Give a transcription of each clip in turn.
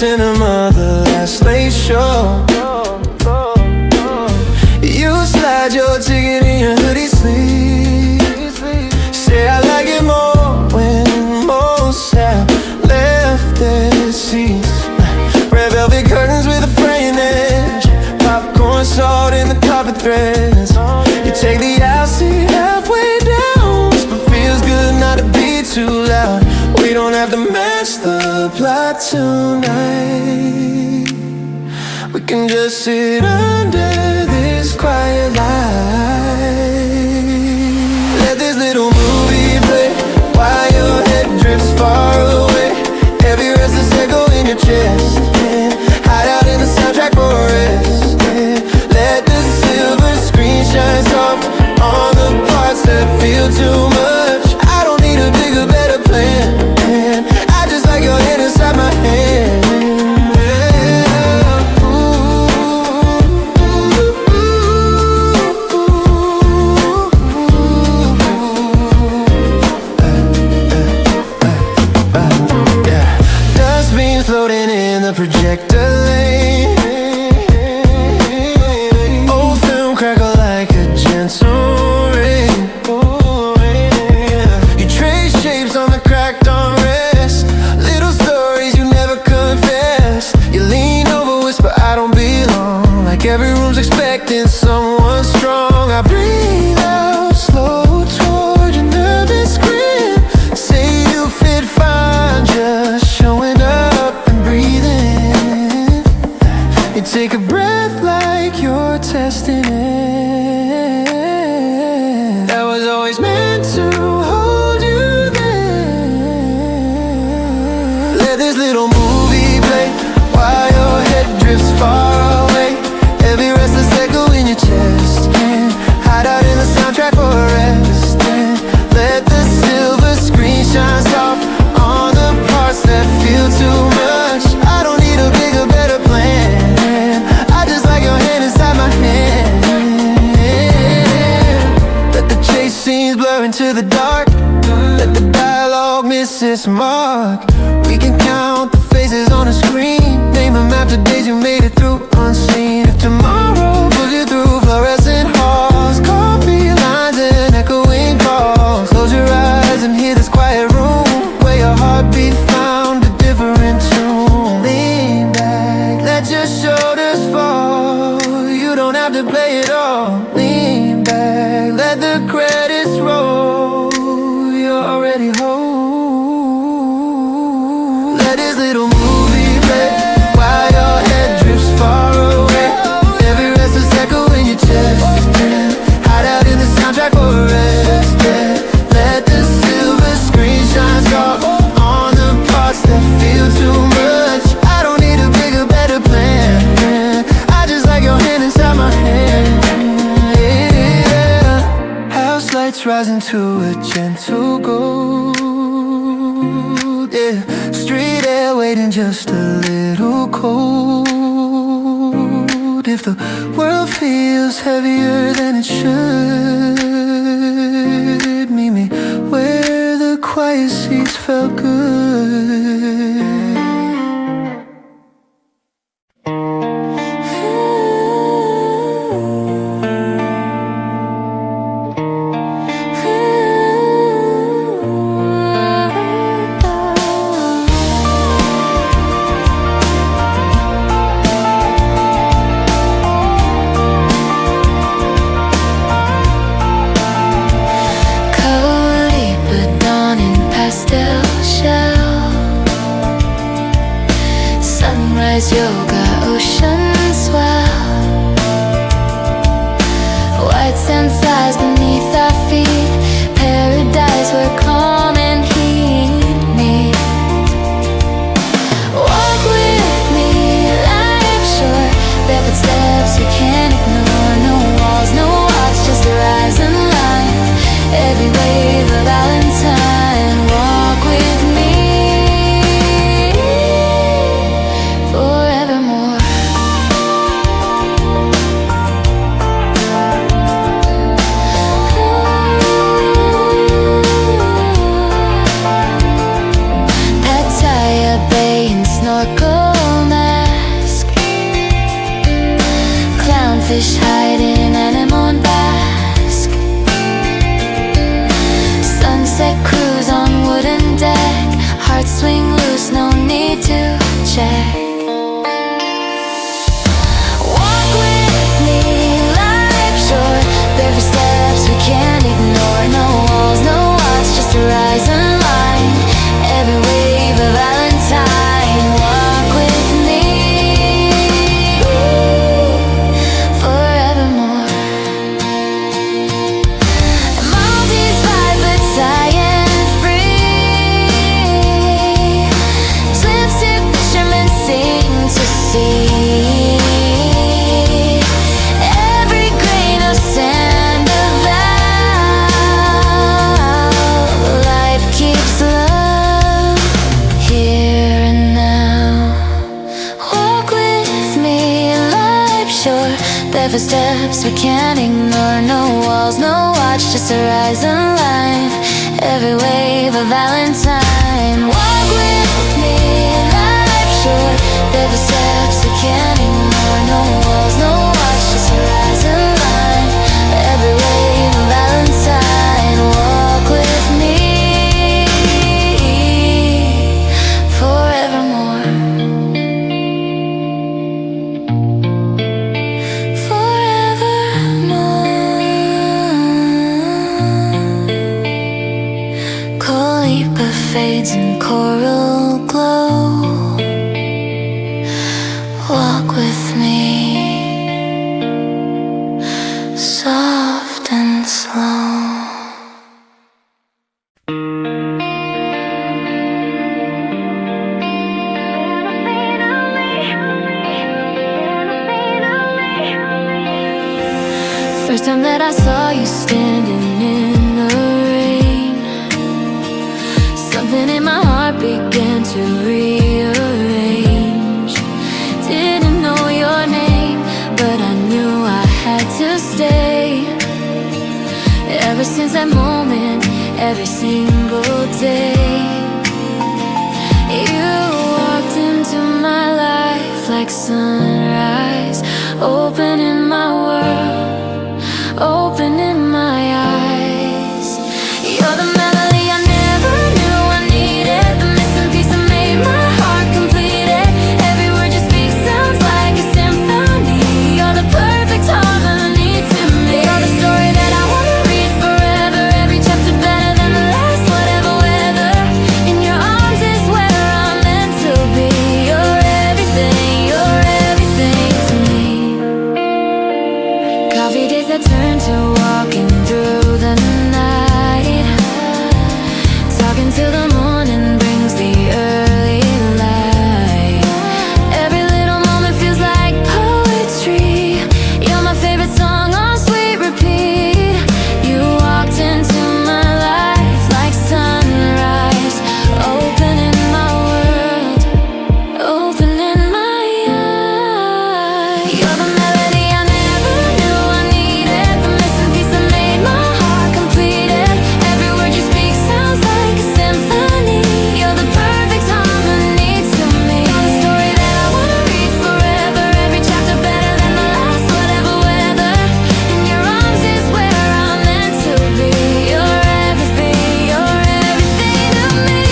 watching them on the last late show. You slide your ticket in your hoodie sleeve. Say I like it more when most have left their seats. Red velvet curtains with a fraying edge, popcorn salt in the carpet threads. You take the aisle seat halfway down, but feels good not to be too loud. We don't have to match the plot tonight. We can just sit under this quiet light. Let this little movie play while your head drifts far away. Every restless echo in your chest, yeah. Hide out in the soundtrack for a rest, yeah. Let the silver screen shine soft on the parts that feel too much. I don't need a bigger, better plan, man. I just like your hand inside my hand. Floating in the projector lane. Old film crackle like a gentle rain. You trace shapes on the cracked armrest, little stories you never confess. You lean over, whisper I don't belong, like every room's expecting someone strong. I breathe out slow toward your nervous grin. Say you fit fine, just showing up. You take a breath like you're testing it. That was always meant to hold you there. Let this little movie play while your head drifts far away. Every restless echo in your chest, yeah. Hide out in the soundtrack for a rest, yeah. Let the silver screen shine soft on the parts that feel too much. I don't need a bigger, better plan. Your hand inside my hand. Let the chase scenes blur into the dark. Let the dialogue miss its mark. We can count the faces on a screen, name them after days you made it through unseen. If tomorrow pulls you through fluorescent halls, coffee lines and echoing calls, close your eyes and hear this quiet room where your heartbeat found a different tune. Lean back, let your shoulders fall. You don't have to play it all. Lean back, let the credits roll. You're already whole. Let this little movie play while your head drifts far away. Every restless echo in your chest, yeah. Hide out in the soundtrack for a rest, yeah. Let the silver screen shine soft on the parts that feel too much. I don't need a bigger, better plan, yeah. I just like your hand inside my hand, yeah. House lights rising to a gentle gold, yeah. Street air waiting just a little cold. If the world feels heavier than it should, meet me where the quiet seats felt good. Yoga, ocean swell, white sand sighs beneath our feet, paradise where calm and heat meet. Walk with me, life short, barefoot steps we can't ignore. No walls, no walls, just a rising line. Every wave a Valentine. Walk with me. Forevermore. There for steps we can't ignore. No walls, no watch, just a horizon line. Every wave a valentine. Walk with me, life short. There for steps we can't ignore. No walls, no watch, just a horizon line. Every wave a valentine. Walk with me forevermore. Fades in coral glow. Walk with me, soft and slow. First time that I saw you standing in the rain, something in my heart began to rearrange. Didn't know your name, but I knew I had to stay. Ever since that moment, every single day, you walked into my life like sunrise, opening my world, opening my eyes. You're the melody I never knew I needed, the missing piece that made my heart complete it. Every word you speak sounds like a symphony. You're the perfect harmony to me. You're the story that I wanna read forever, every chapter better than the last, whatever weather. In your arms is where I'm meant to be. You're everything to me. Coffee days that turn to walking through the night, talking till the morning brings the early light. Every little moment feels like poetry. You're my favorite song on sweet repeat. You walked into my life like sunrise, opening my world, opening my eyes. You're the melody I never knew I needed, the missing piece that made my heart complete it. Every word you speak sounds like a symphony. You're the perfect harmony to me. You're the story that I wanna read forever, every chapter better than the last, whatever weather. In your arms is where I'm meant to be. You're everything to me. You're everything to me.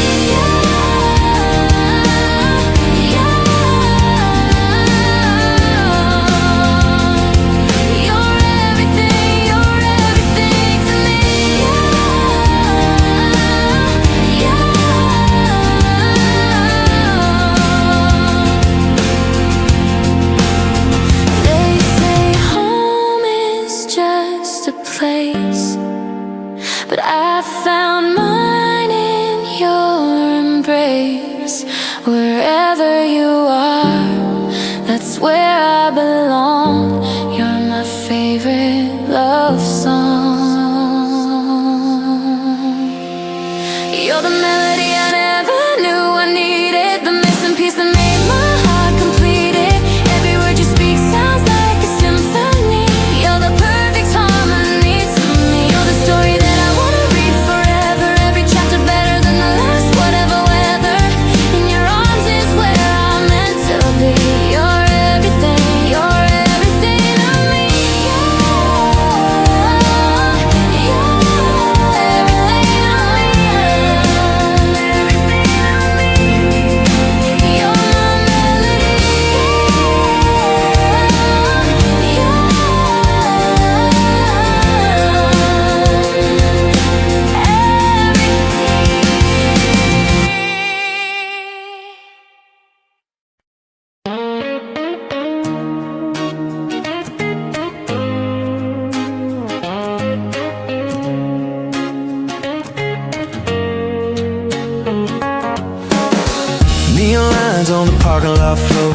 They say home is just a place, but I found mine in your embrace. Wherever you are, that's where I belong. You're my favorite love song. You're the melody I never knew I needed, the missing piece that made my heart complete it. Every word you speak sounds like a symphony. You're the perfect harmony to me. You're the story that I wanna read forever, every chapter better than the last, whatever weather. In your arms is where I'm meant to be. You're everything to me. Neon lines on the parking lot floor,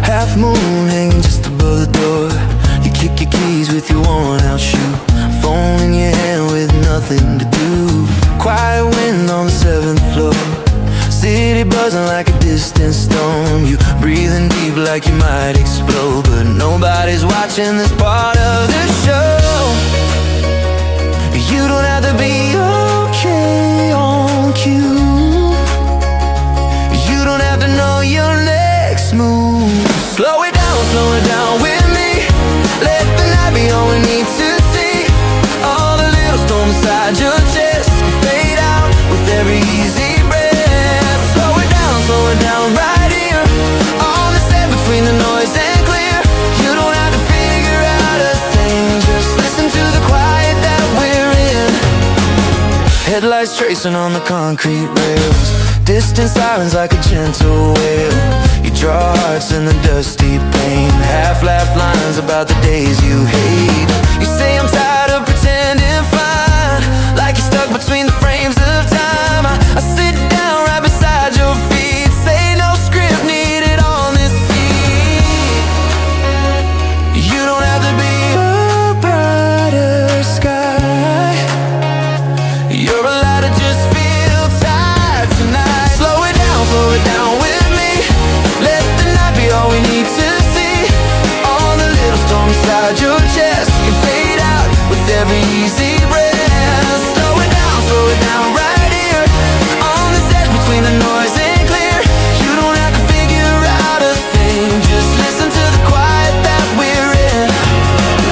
half moon hanging just above the door. You kick your keys with your worn out shoe, phone in your hand with nothing to do. Quiet wind on the 7th floor, city buzzing like a distant storm. You breathing deep like you might explode, but nobody's watching this part of the show. You don't have to be okay on cue. You don't have to know your next move. Slow it down with me. Let the night be all we need to see. All the little storms inside your chest can fade out with every easy breath. Slow it down right here. On the set between the noise and clear. You don't have to figure out a thing. Just listen to the quiet that we're in. Headlights tracing on the concrete rails. Distant sirens like a gentle wail. You draw hearts in the dusty pain. Half-laughed lines about the days you hate. You say I'm tired of pretending fine, like you're stuck between the frames of time. I sit down right beside your feet. Say no script needed on this seat. You don't have to be a brighter sky. You're allowed to just feel tired tonight. Slow it down with me. Let the night be all we need to see. All the little storms inside your chest can fade out with every easy breath. Slow it down right here. On the edge between the noise and clear. You don't have to figure out a thing. Just listen to the quiet that we're in.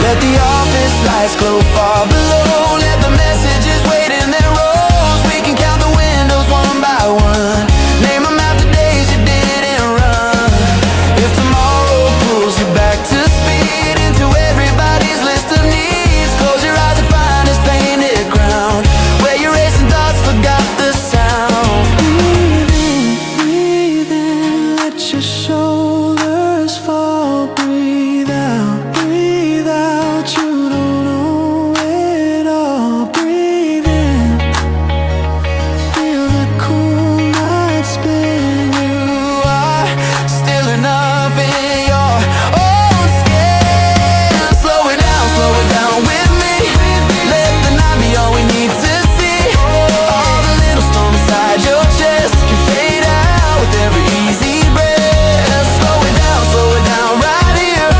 Let the office lights glow far below. Let the messages wait in their rows. We can count the windows one by one. Name them out the days you didn't run. If tomorrow pulls you back to speed into everybody's list of needs, close your eyes and find this painted ground where your racing thoughts forgot the sound. Breathe in, let your shoulders fall. Breathe out, you don't know it all. Breathe in, feel the cool night spin. You are still enough in your own skin. Slow it down with me. Let the night be all we need to see. All the little storms inside your chest can fade out with every easy breath. Slow it down right here.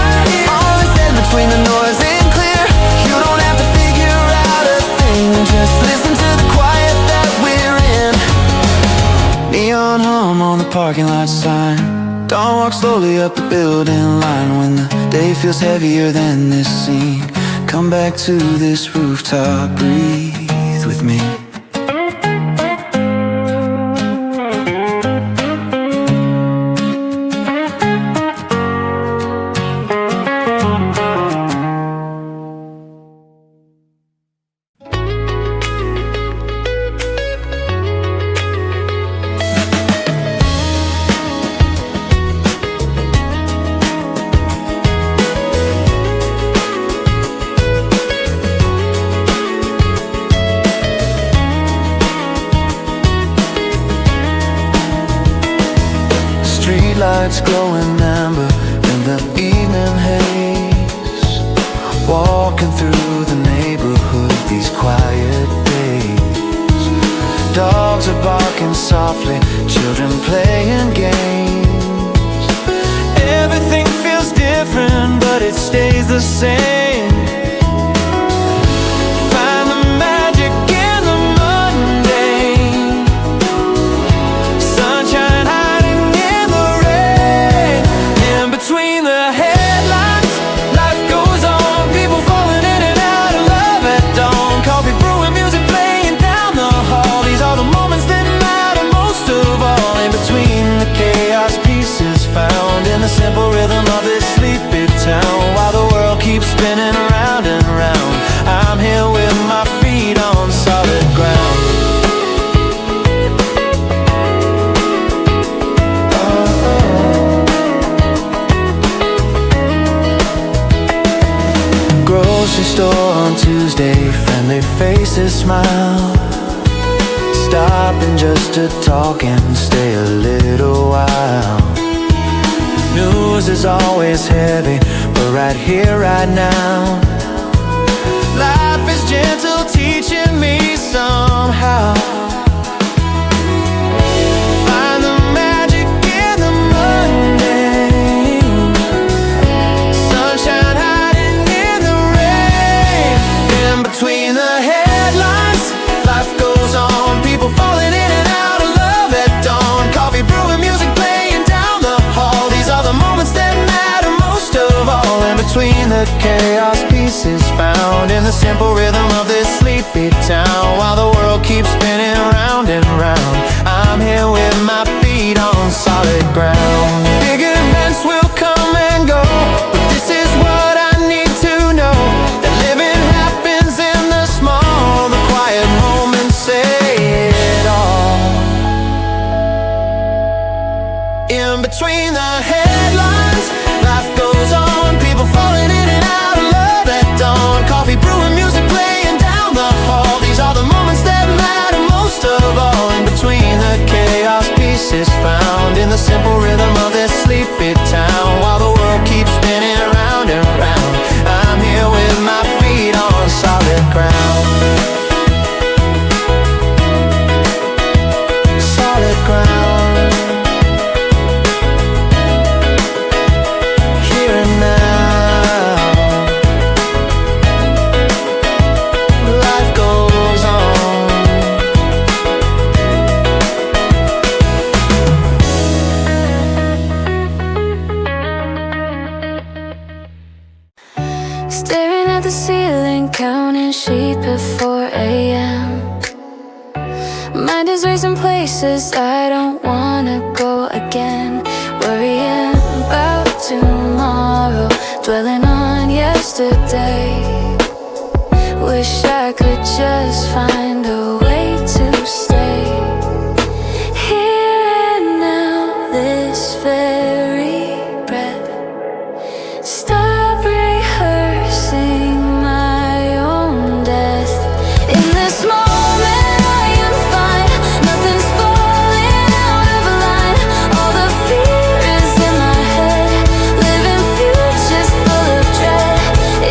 On this edge between the noise and clear. You don't have to figure out a thing. Just listen to the quiet that we're in. Neon hum on the parking lot sign. Dawn walks slowly up the building line. When the day feels heavier than this scene, come back to this rooftop. Breathe with me. Streetlights glowing amber in the evening haze. Walking through the neighborhood these quiet days. Dogs are barking softly, children playing games. Everything feels different, but it stays the same. Find the magic in the mundane. Sunshine hiding in the rain. In between the headlines, life goes on. People falling in and out of love at dawn. Coffee brewing, music playing down the hall. These are the moments that matter most of all. In between the chaos, peace is found in the simple rhythm of this sleepy town. While the world keeps spinning round and round, I'm here with my feet on solid ground. Grocery store on Tuesday, friendly faces smile. Stopping just to talk and stay a little while. News is always heavy, but right here, right now, life is gentle, teaching me somehow. Find the magic in the mundane. the chaos, peace is found in the simple rhythm of this sleepy town. While the world keeps spinning round and round, I'm here with my feet on solid ground. Big events will come and go, but this is what I need to know, that living happens in the small, the quiet moments say it all. In between the headlines, life goes on, people falling in and out of love at dawn. Coffee brewing, music playing down the hall. These are the moments that matter most of all. In between the chaos, peace is found in the simple rhythm of this sleepy town. While the world keeps spinning round and round, I'm here with my feet on solid ground. Solid ground. Here and now, life goes on. Staring at the ceiling, counting sheep at 4 a.m. Mind is racing places I don't wanna go again. Worrying about tomorrow, dwelling on yesterday. Wish I could just find a way to stay here and now, this very breath. Stop rehearsing my own death. In this moment I am fine, nothing's falling out of line. All the fear is in my head, living futures full of dread.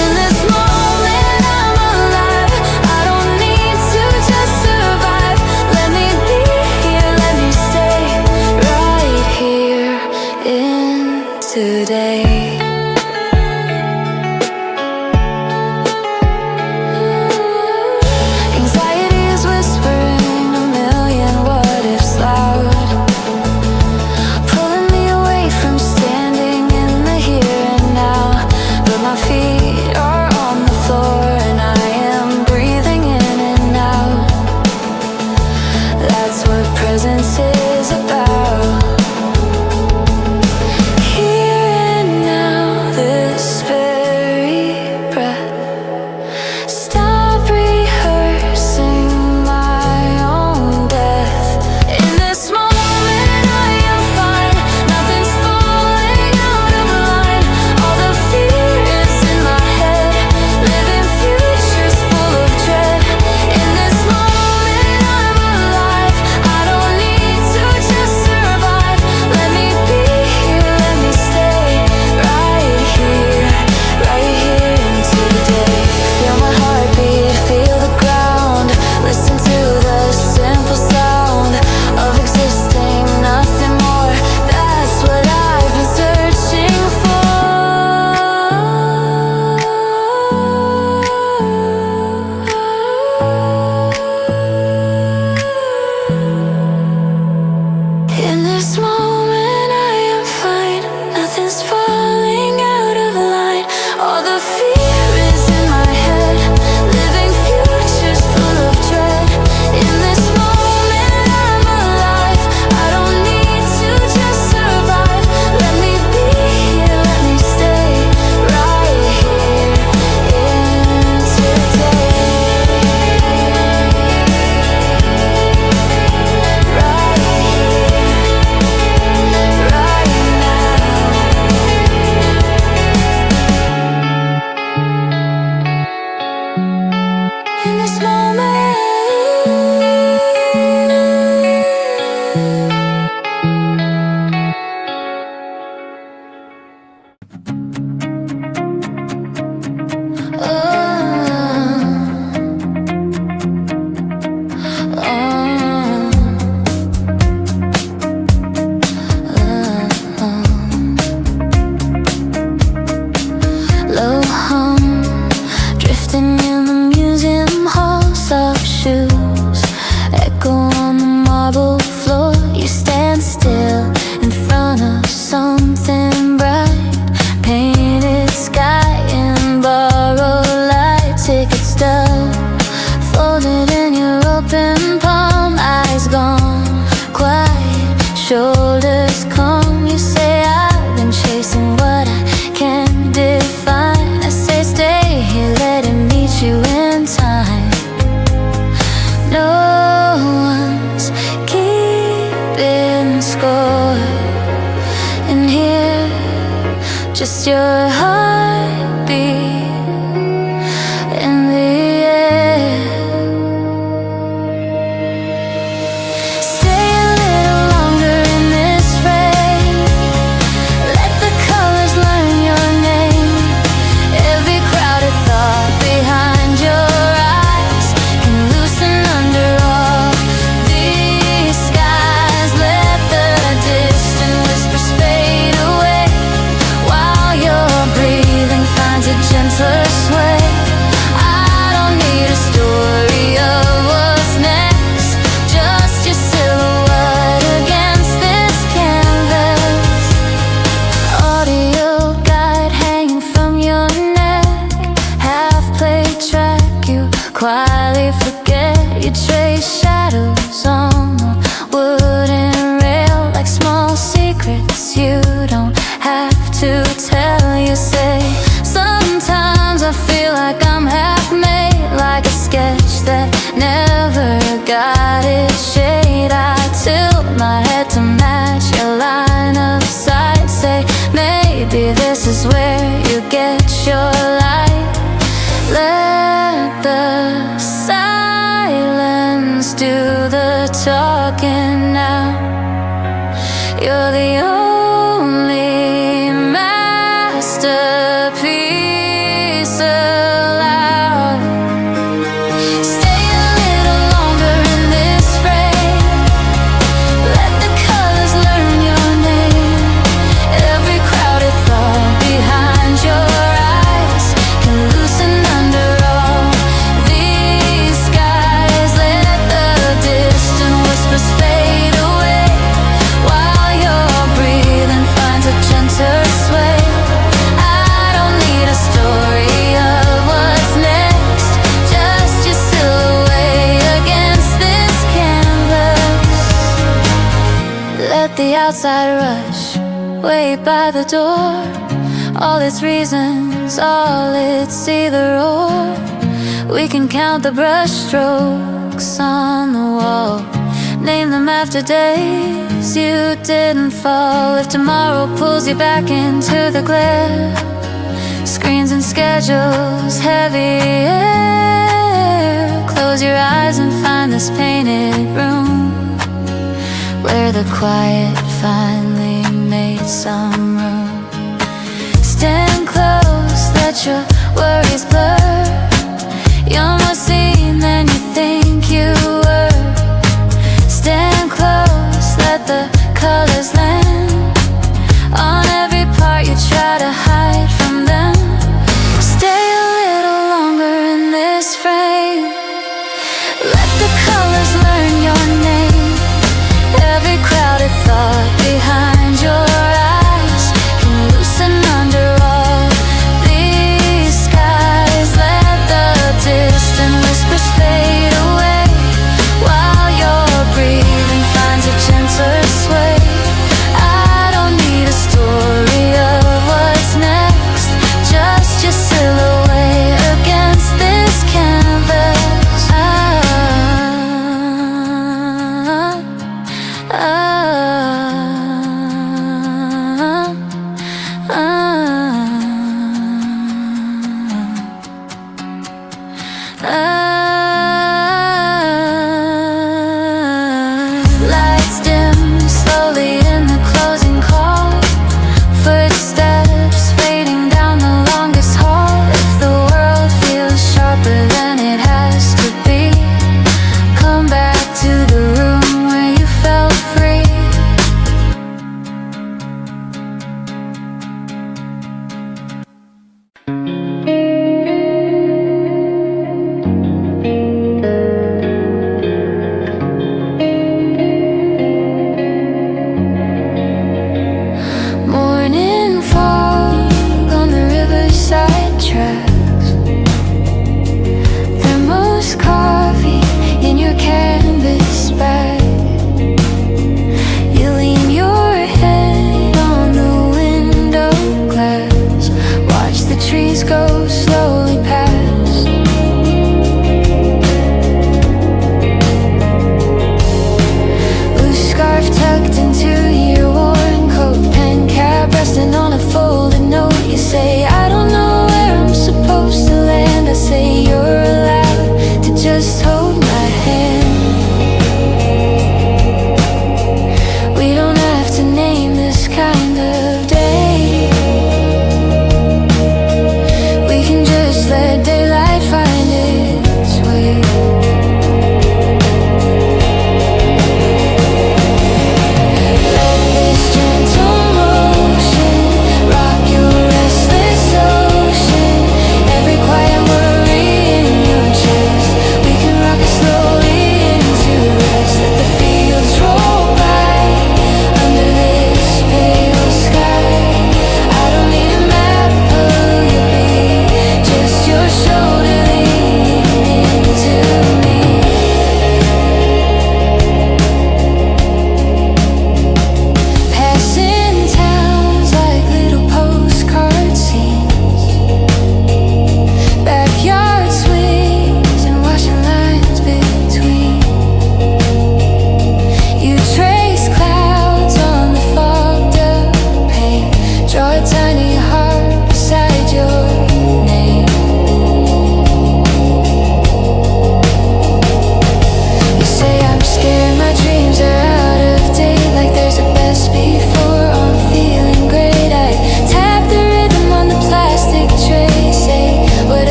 In this moment I'm alive, I don't need to just survive. Let me be here, let me stay right here in today. Anxiety is whispering a million what ifs loud, pulling me away from standing in the here and now. But my feet are on the floor and I am breathing in and out. That's what presence is about. Here and now, just your heartbeat in the air. Stay a little longer in this frame. Let the colors learn your name. Every crowded thought behind your eyes can loosen under all these skies. Let the distant whispers fade away while your breathing finds a gentler sway. I don't need a story of what's next, just your silhouette against this canvas. Audio guide hanging from your neck, half-played track you quietly forget. You trace shadows on the wooden rail like small secrets you don't have to tell. You say, sometimes I feel like I'm half-made, like a sketch that never got its shade. I tilt my head to match your line of sight. Say, maybe this is where you get your light. Let the silence do the talking now. You're the only masterpiece allowed. Stay a little longer in this frame. Let the colors learn your name. Every crowded thought behind your eyes can loosen under all these skies. Let the distant whispers fade away while your breathing finds a gentler sway. I don't need a story of what's next, just your silhouette against this canvas. Let the outside rush, wait by the door. All its reasons, all its see the roar. We can count the brush strokes on the wall, name them after days you didn't fall. If tomorrow pulls you back into the glare, screens and schedules, heavy air, close your eyes and find this painted room where the quiet finally made some room. Stand close, let your worries blur. You're more seen than you think you were. Stand close, let the colors land on every part you try to hide from them. Stay a little longer in this frame. Let the colors learn your name. Every crowded thought behind your eyes can loosen under all these skies. Let the distant whispers fade away while your breathing finds a gentler sway. I don't need a story of what's next, just your silhouette against this canvas. Lights dim slowly in the closing call, footsteps fading down the longest hall. If the world feels sharper than it has to be, come back to the room where you felt free.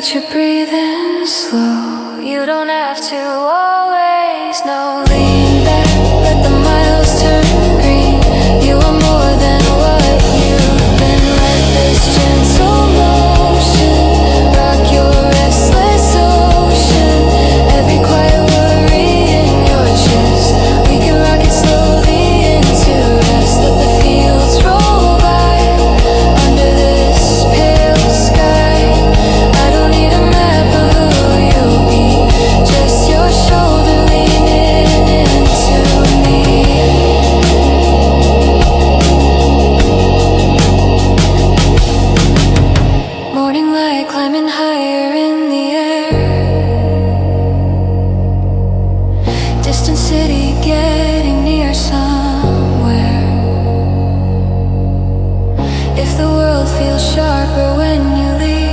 that you're breathing slow. You don't have to always know. Lean back, let the miles turn green. You are more than what you've been. Let this gentle motion rock your restless ocean. Every quiet worry in your chest, we can rock it slowly into rest. Let the fields roll by under this pale sky. I don't need a map of who you'll be, just your shoulder leaning into me. Morning light climbing higher in the air. Distant city getting near somewhere. If the world feels sharper when you leave,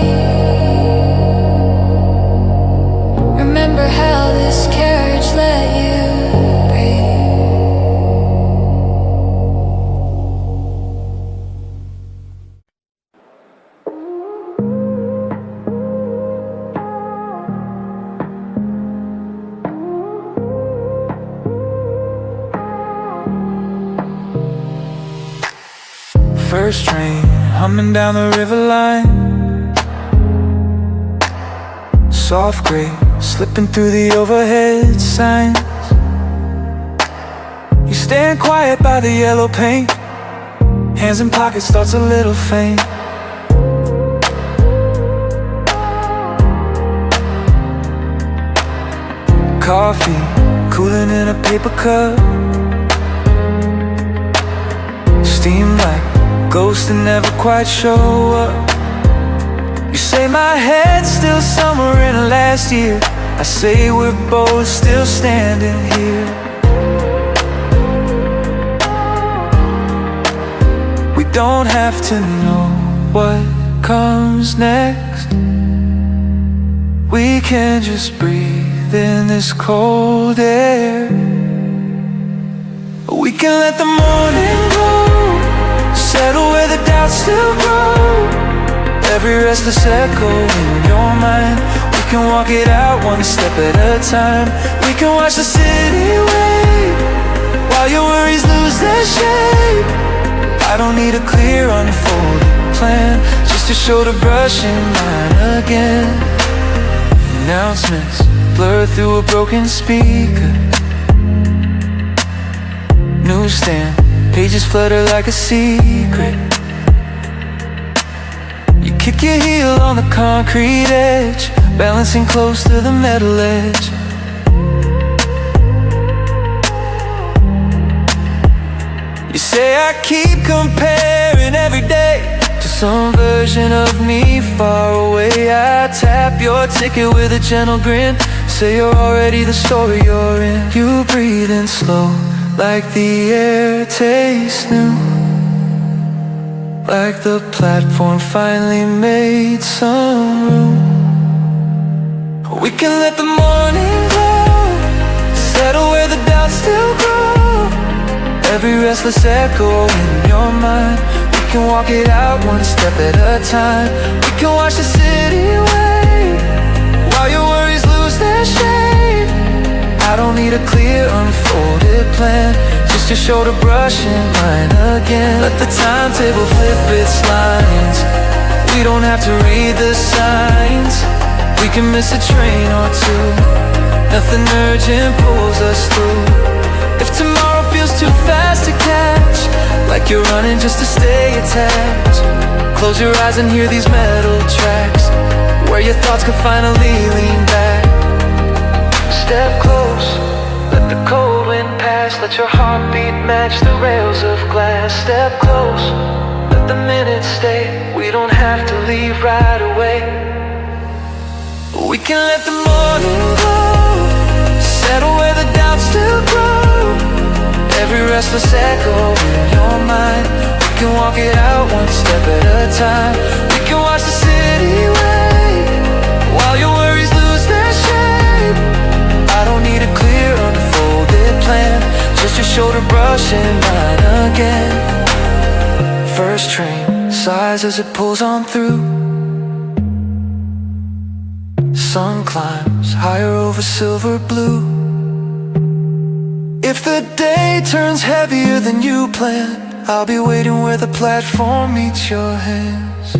remember how this carriage let you breathe. First train, humming down the river line. Soft gray, slipping through the overhead signs. You stand quiet by the yellow paint, hands in pockets, thoughts a little faint. Coffee, cooling in a paper cup. Steam like ghosts that never quite show up. You say my head's still somewhere in last year. I say we're both still standing here. We don't have to know what comes next. We can just breathe in this cold air. We can let the morning glow settle where the doubts still grow. Every restless echo in your mind, we can walk it out one step at a time. We can watch the city wave while your worries lose their shape. I don't need a clear unfolded plan, just a shoulder brush in mine again. Announcements blur through a broken speaker. Newsstand pages flutter like a secret. You kick your heel on the concrete edge, balancing close to the metal edge. You say I keep comparing every day to some version of me far away. I tap your ticket with a gentle grin, say you're already the story you're in. You breathe in slow, like the air tastes new, like the platform finally made some room. We can let the morning glow settle where the doubts still grow. Every restless echo in your mind, we can walk it out one step at a time. We can watch the city wave while your worries lose their shape. I don't need a clear unfolded plan, just your shoulder brush in mine again. Let the timetable flip its lines, we don't have to read the signs. We can miss a train or two, nothing urgent pulls us through. If tomorrow feels too fast to catch, like you're running just to stay attached, close your eyes and hear these metal tracks, where your thoughts can finally lean back. Step close, let the cold wind pass, let your heartbeat match the rails of glass. Step close, let the minutes stay, we don't have to leave right away. We can let the morning glow settle where the doubts still grow. Every restless echo in your mind, we can walk it out one step at a time. We can watch the city wave while your worries lose their shape. I don't need a clear unfolded plan, just your shoulder brush and mine again. First train sighs as it pulls on through. sun climbs higher over silver blue. If the day turns heavier than you planned, I'll be waiting where the platform meets your hands.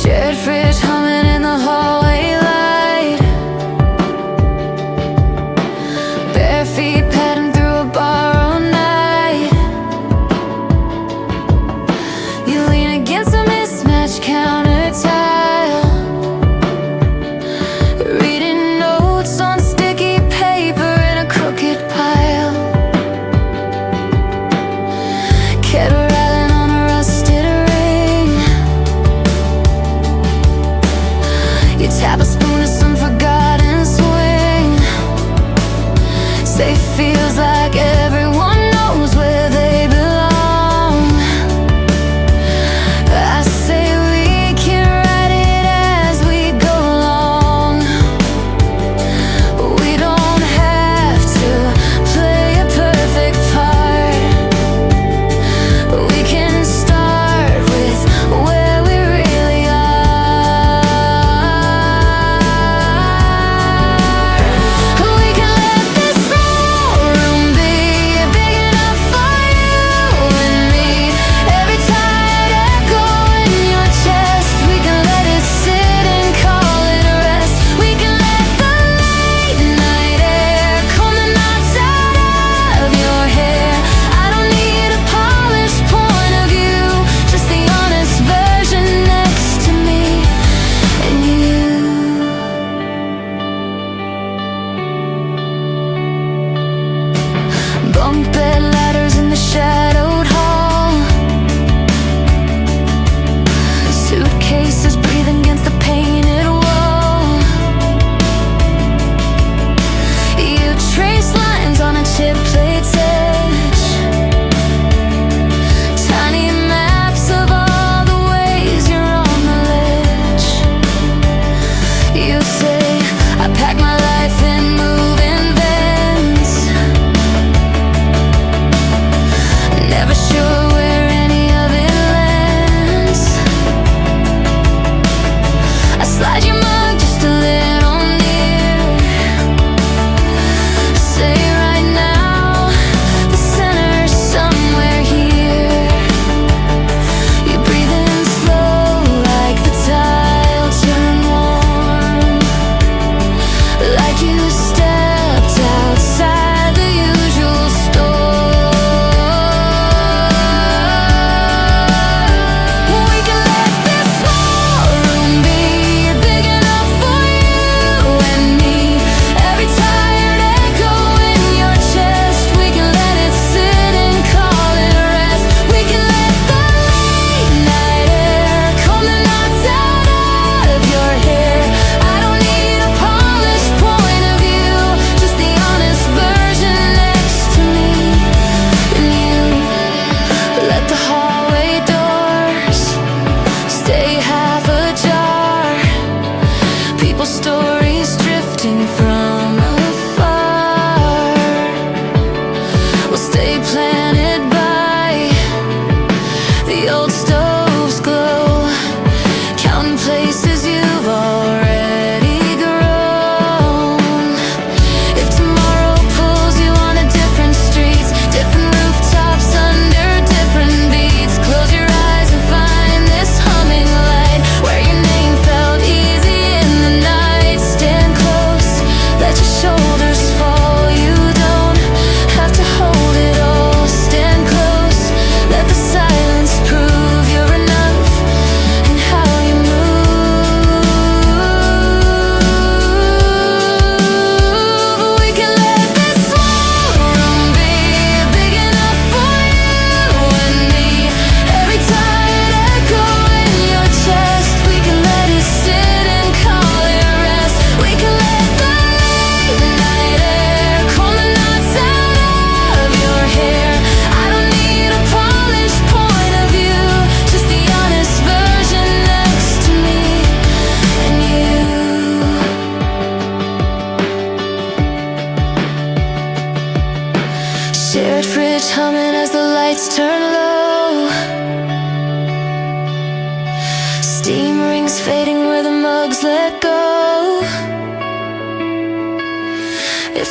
Shared fridge humming in the hallway light, bare feet padding through a bar all night. You lean against a mismatched counter tile, reading notes on sticky paper in a crooked pile. Kettle rattling on a rusted ring. You tap a spoon to some forgotten swing. Safe feels like everyone knows where they belong. I say we can write it as we go along. We don't have to play a perfect part. We can start with where we really are. We can let this small room be big enough for you and me. Every tired echo in your chest, we can let it sit and call it a rest. We can let the late night air comb the knots out of your hair. I don't need a polished point of view, just the honest version next to me and you. Bunk bed ladders in the shadowed hall, suitcases breathing against the painted wall. You trace lines on a chip plate's edge, tiny maps of all the ways you're on the ledge. You say, I pack my life in moving vans, never sure where any of it lands. I slide your mug just a little near. Say right now, the center's somewhere here. You breathe in slow like the tile turn warm, like you stepped outside the usual store. We can let this small room be big enough for you and me. Every tired echo in your chest, we can let it sit and call it a rest. We can let the late night air comb the knots out of your hair. I don't need a polished point of view, just the honest version next to me and you. Let the hallway doors stay half ajar, people's stories drifting from afar will stay planted by the old stove's glow, counting places you've already grown. If tomorrow pulls you onto different streets, different rooftops under different beats, close your eyes and find this humming light where your name felt easy in the night.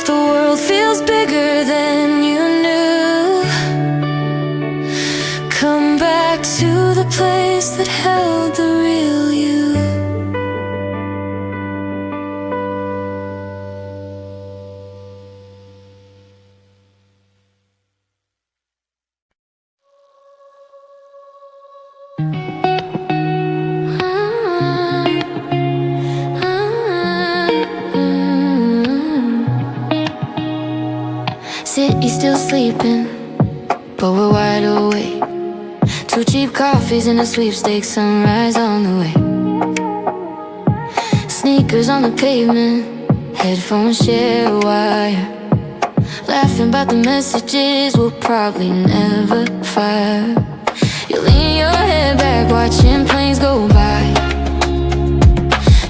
the world feels bigger than you knew. Come back to the place that held the real you. City's still sleeping, but we're wide awake. 2 cheap coffees and a sweepstakes, sunrise on the way. Sneakers on the pavement, headphones share a wire. Laughing about the messages we'll probably never fire. You lean your head back, watching planes go by.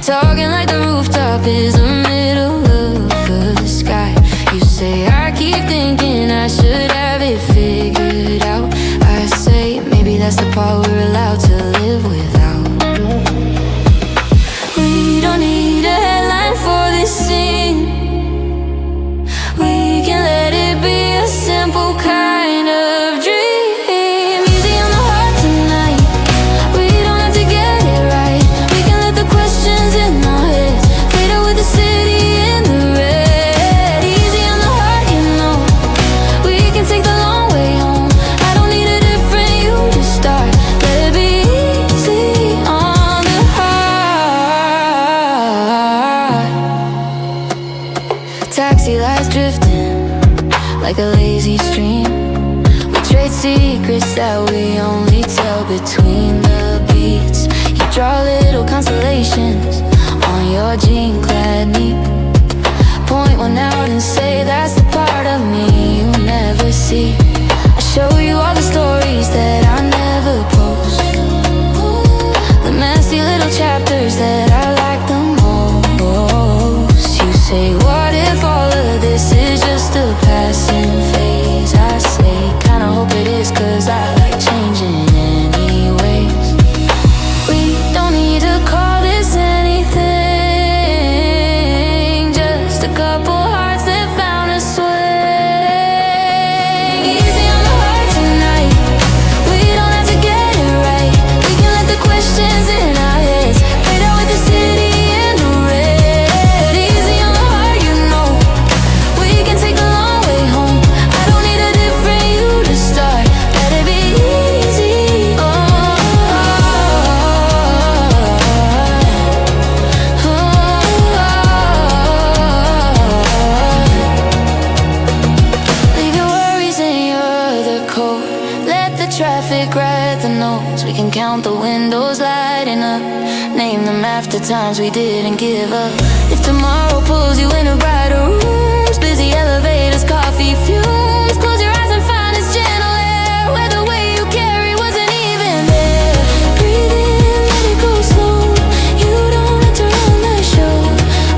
Talking like the rooftop is the middle of the sky. You say I keep thinking I should have it figured out. I say maybe that's the part we're allowed to live without. We don't need a headline for this scene. We can let it be a simple kind of dream. Easy on the heart tonight. We don't have to get it right. We can let the questions in our heads fade out with the city in the red. Easy on the heart, you know. We can take the long way home. I don't need a different you to start. Let it be easy on the heart. Taxi lights drifting like a lazy stream. We trade secrets that we only tell between the beats. You draw little constellations on your jean-clad knee. Point one out and say that's the part of me you never see. I show you all the stories that I never post, the messy little chapters that I like the most. You say, what if all of this is just a passing phase? I say, kinda hope it is, 'cause I like changing anyways. We don't need to call this anything, just a couple hearts that found a swing. Easy on the heart tonight. We don't have to get it right. We can let the questions in our heads fade out with the city in the red. Easy on the heart, you know. We can take the long way home. I don't need a different you to start. Let it be easy on the heart. Leave your worries in your other coat. Let the traffic write the notes. We can count the windows lighting up. Name them after times we didn't give up. If tomorrow pulls you into brighter rooms, busy elevators, coffee fumes, close your eyes and find this gentle air where the way you carry wasn't even there. Breathe in, let it go slow. You don't have to run the show.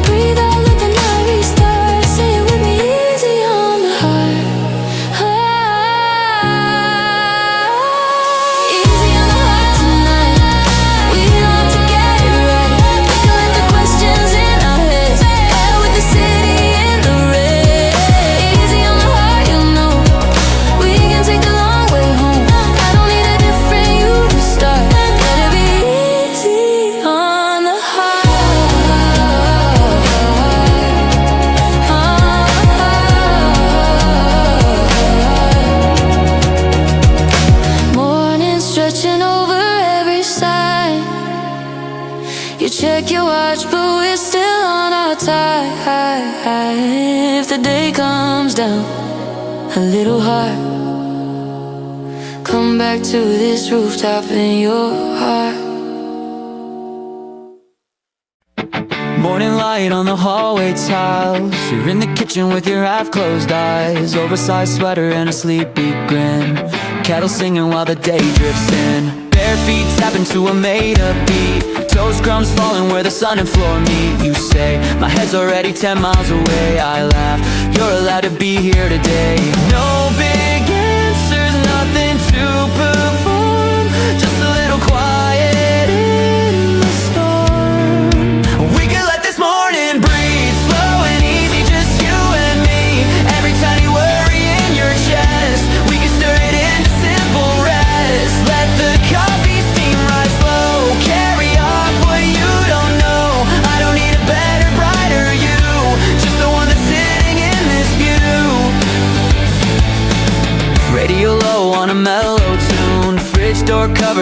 Breathe out, let the night restart. Say it with me, easy on the heart. Easy on the heart tonight. We don't have to get it right. We can let the questions in our heads fade out with the city in the red. Easy on the heart, you know. We can take the long way home. I don't need a different you to start. Let it be easy on the heart. Morning stretching over every side. You check your watch, but we're still on our time. If the day comes down a little hard, come back to this rooftop in your heart. Morning light on the hallway tiles. You're in the kitchen with your half-closed eyes, oversized sweater and a sleepy grin. Kettle singing while the day drifts in. Bare feet tapping to a made-up beat. Toes crumbs falling where the sun and floor meet. You say, my head's already 10 miles away. I laugh, you're allowed to be here today. No big answers, nothing to perform. Just a little quiet in the storm. We could let this morning breathe slow and easy, just you and me.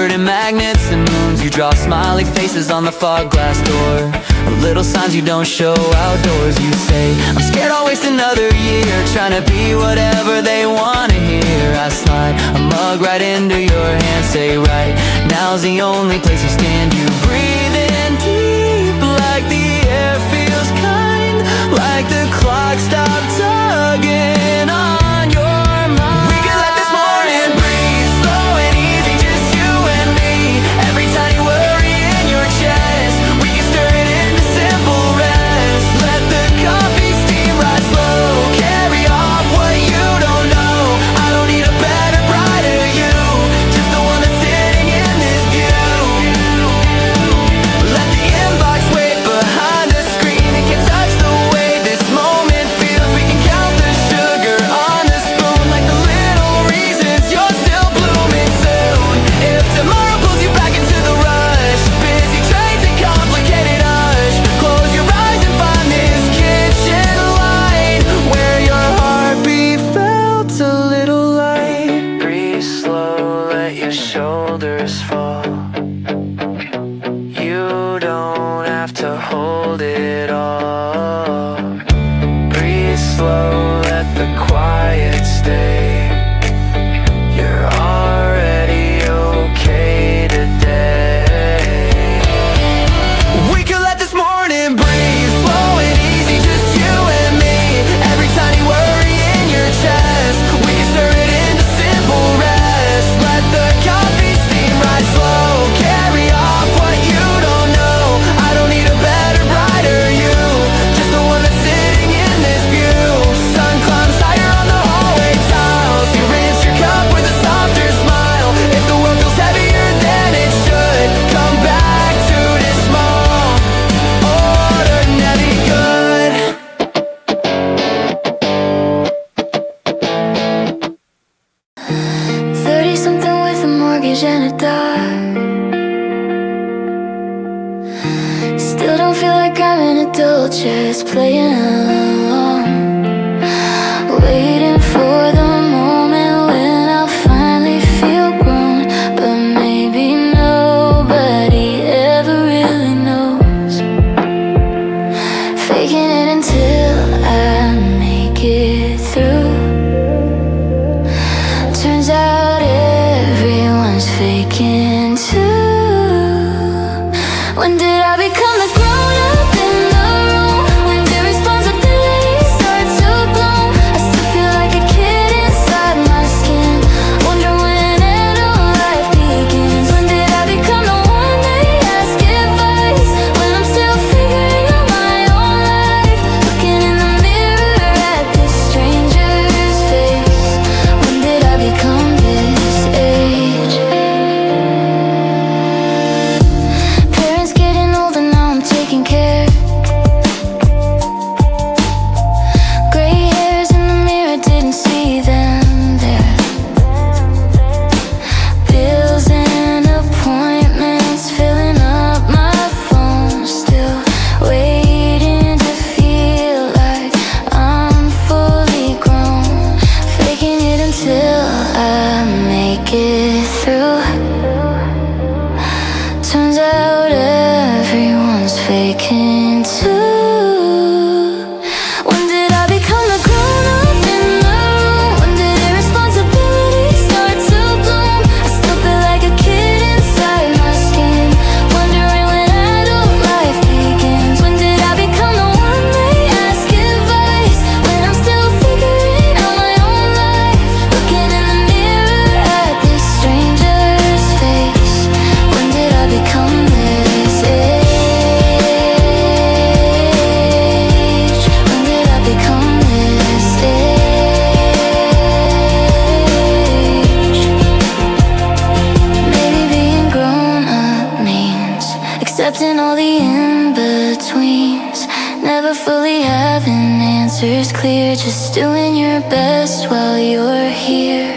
covered in magnets and moons. You draw smiley faces on the fog glass door, little signs you don't show outdoors. You say, I'm scared I'll waste another year trying to be whatever they wanna hear. I slide a mug right into your hand, say right now's the only place you stand. You breathe in deep like the air feels kind, like the clock stopped tugging on your mind. We can let this morning breathe slow and easy, just you and me. Every tiny worry in your chest, we can stir it into simple rest. Let the coffee steam rise slow, carry off what you don't know. I don't need a better, brighter you, just the one that's sitting in this view. Let the inbox wait behind the screen, it can touch the way this moment feels. We can count the sugar on the spoon, like the little reasons you're still blooming soon. If tomorrow pulls you back into the rush, busy trains and complicated hush, close your eyes and find this kitchen light where your heartbeat felt a little light. Breathe slow, let your shoulders fall. You don't have to hold it all. Breathe slow, let the quiet stay. You're already okay today. We can let this morning breathe slow and easy, just you and me. Every tiny worry in your chest, we can stir it into simple rest. Let the coffee steam rise slow, carry off what you don't know. I don't need a better, brighter you, just the one that's sitting in this view. Sun climbs higher on the hallway tiles, you rinse your cup with a softer smile. If the world feels heavier than it should, come back to this small, ordinary good. 30-something with a mortgage and a dog. Still don't feel like I'm an adult, just playing along. Waiting for the moment when I'll finally feel grown. But maybe nobody ever really knows. Faking it until I make it through. Turns out everyone's faking too. When did I become the grown-up in the room? When did responsibility start to bloom? I still feel like a kid inside my skin, wonder when adult life begins. When did I become the one they ask advice, when I'm still figuring out my own life? Looking in the mirror at this stranger's face. When did I become this age? Parents getting older, now I'm taking care. Gray hairs in the mirror, didn't see them there. Bills and appointments filling up my phone, still waiting to feel like I'm fully grown. Faking it until I make it through. Turns out everyone's faking too. When did I become the grown-up in the room? When did irresponsibility start to bloom? I still feel like a kid inside my skin, wondering when adult life begins. When did I become the one they ask advice, when I'm still figuring out my own life? Looking in the mirror at this stranger's face. When did I become this age? When did I become this age? Maybe being grown up means accepting all the in-betweens, never fully having answers clear, just doing your best while you're here.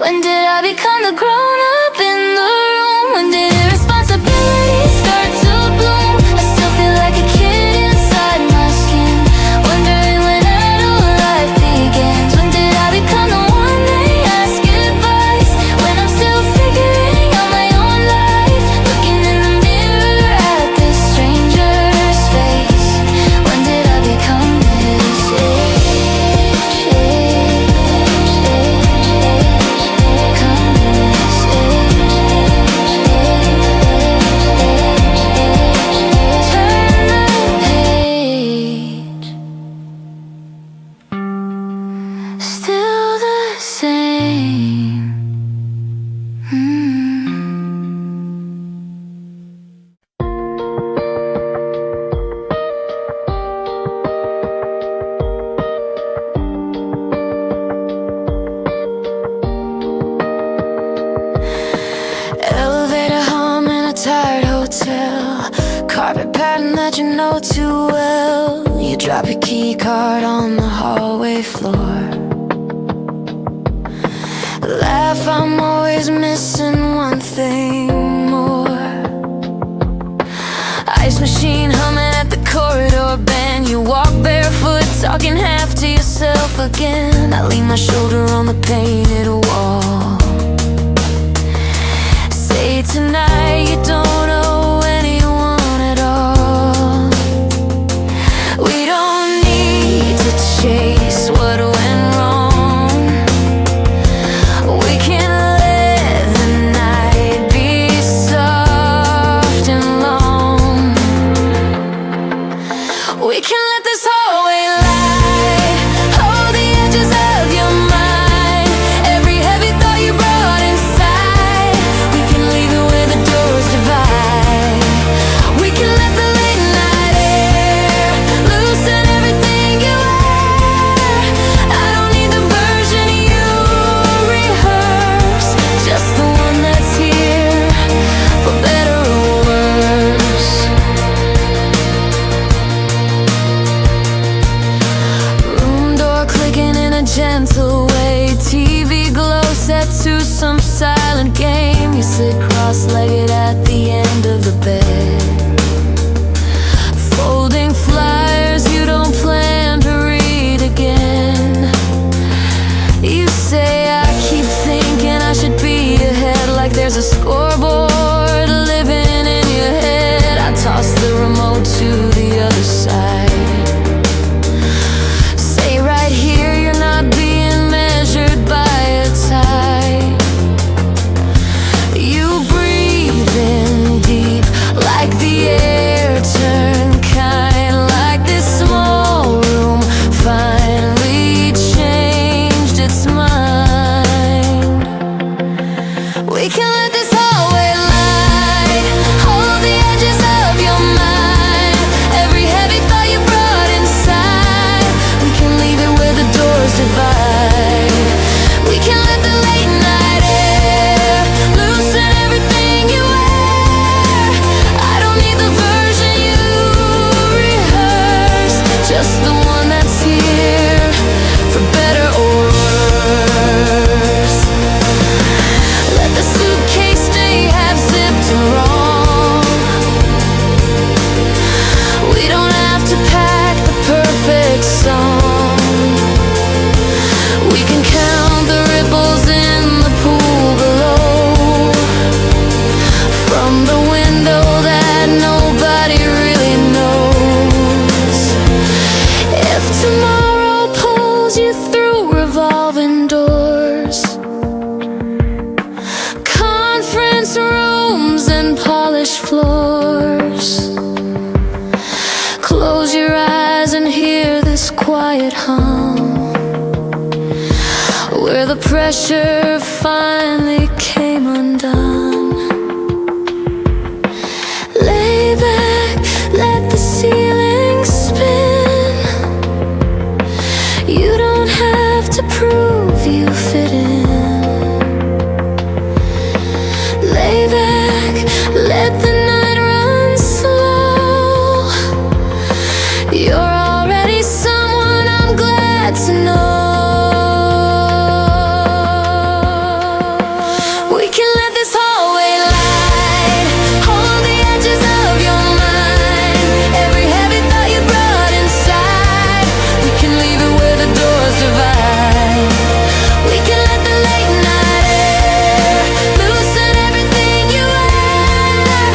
When did I become the grown-up in the room? When did irresponsibility start to bloom? I still feel like a kid inside my skin, wondering when adult life begins. When did I become the one they ask advice, when I'm still figuring that you know too well. You drop your key card on the hallway floor. Laugh, I'm always missing one thing more. Ice machine humming at the corridor bend. You walk barefoot, talking half to yourself again. I lean my shoulder on the painted wall. Say tonight you don't owe anyone at all. We don't need to chase what went wrong. We can let the night be soft and long. We can let this hallway light hold the edges of your mind. Every heavy thought you brought inside, we can leave it where the doors divide. We can let the late night air loosen everything you wear. I don't need the version you rehearse, just the one that's here for better or worse. Room door clicking in a gentle way. TV glow set to some silent game. You sit cross-legged at the end of the bed, folding flyers you don't plan to read again. You say I keep thinking I should be ahead, like there's a scoreboard living in your head. I toss the remote to the other side. Say right here you're not being measured by a tide. You breathe in deep, like the air turned kind, like this small room finally changed its mind. We can let this hallway light hold the edges of your mind. Every heavy thought you brought inside, we can leave it where the doors divide. We can let the late night air loosen everything you wear. I don't need the version you rehearse, just the one that's here for better or worse. Let the suitcase stay half zipped and wrong. We don't have to pack the perfect song. We can count the ripples in the pool below, from the window that nobody really knows. If tomorrow pulls you through revolving doors, conference rooms and polished floors, close your eyes and hear this quiet hum, where the pressure finally came undone. Lay back, let the ceiling spin. You don't have to prove you fit in. Lay back, let the night run slow. You're already someone I'm glad to know. We can let this hallway light hold the edges of your mind. Every heavy thought you brought inside, we can leave it where the doors divide. We can let the late night air loosen everything you wear.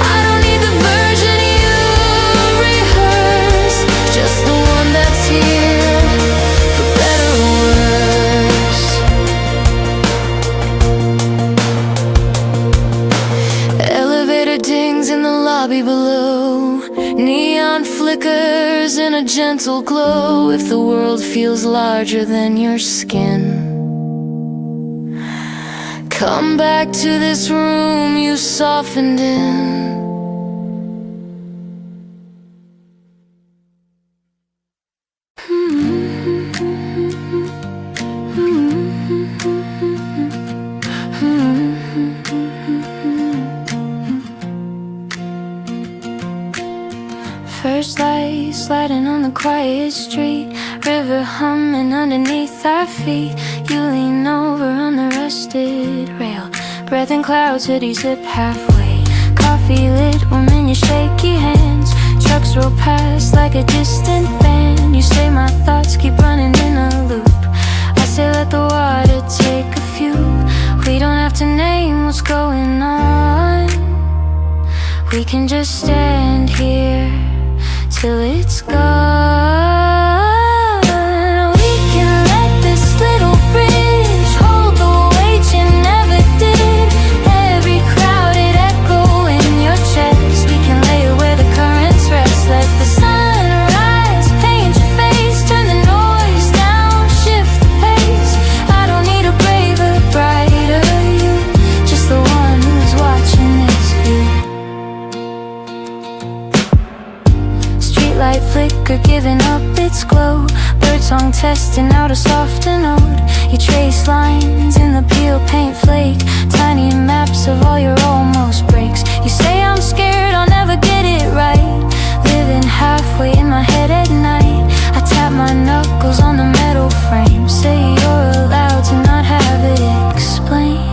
I don't need the version you rehearse, just the one that's here for better or worse. Elevator dings in the lobby below, neon flickers in a gentle glow. If the world feels larger than your skin, come back to this room you softened in. flashlight sliding on the quiet street, river humming underneath our feet. You lean over on the rusted rail, breath in clouds, hoodie zip halfway. Coffee lit warm in your shaky hands, trucks roll past like a distant band. You say my thoughts keep running in a loop, I say let the water take a few. We don't have to name what's going on, we can just stand here till it's gone. We can let this little bridge hold the weight you never did. Every crowded echo in your chest, we can lay it where the currents rest. Let the sun rise, paint your face, turn the noise down, shift the pace. I don't need a braver, brighter you, just the one who's watching this view. Streetlight flicker giving up its glow, birdsong testing out a softer note. You trace lines in the peel paint flake, tiny maps of all your almost breaks. You say I'm scared I'll never get it right, living halfway in my head at night. I tap my knuckles on the metal frame, say you're allowed to not have it explained.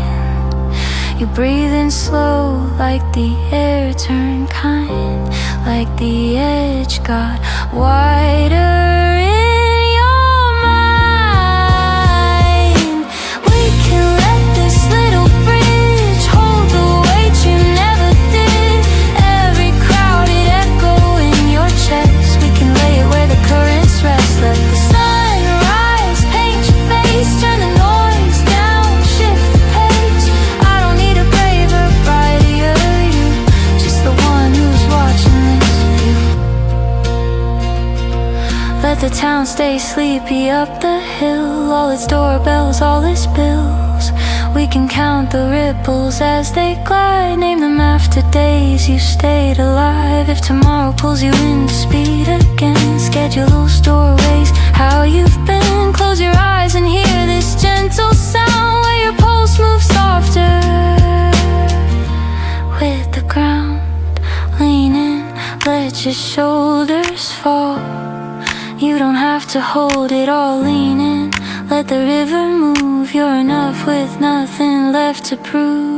You breathe in slow like the air turned kind, like the edge got wider in your mind. We can let this little bridge hold the weight you never did. Every crowded echo in your chest, we can lay it where the currents rest. Let the sun rise, paint your face, turn the noise down, shift the pace. I don't need a braver, brighter you, just the one who's watching this view. Let the town stay sleepy up the hill, all its doorbells, all its bills. We can count the ripples as they glide, name them after days you stayed alive. If tomorrow pulls you into speed again, schedule those doorways, how you've been. Close your eyes and hear this gentle sound, where your pulse moves softer with the ground. Lean in, let your shoulders fall, you don't have to hold it all. Lean in, let the river move, you're enough with nothing left to prove.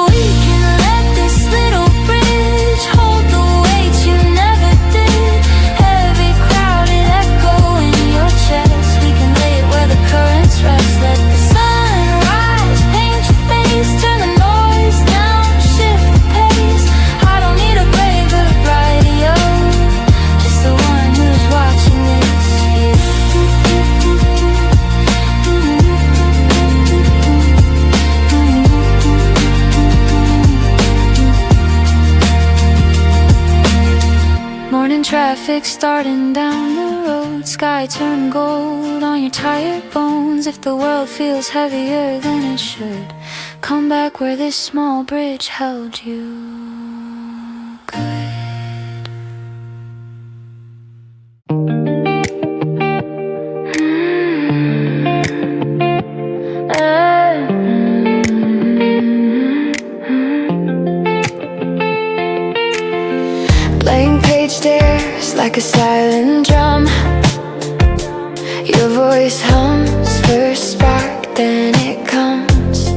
We can let this little bridge hold the weight you never did. Every crowded echo in your chest, we can lay it where the currents rest. Let the sun rise, paint your face, turn the noise down, shift the pace. I don't need a braver, brighter, just the one who's watching this view. Morning traffic starting down the road, sky turned gold on your tired bones. If the world feels heavier than it should, come back where this small bridge held you good. Blank page stares like a silent drum, your voice hums, first spark, then it comes.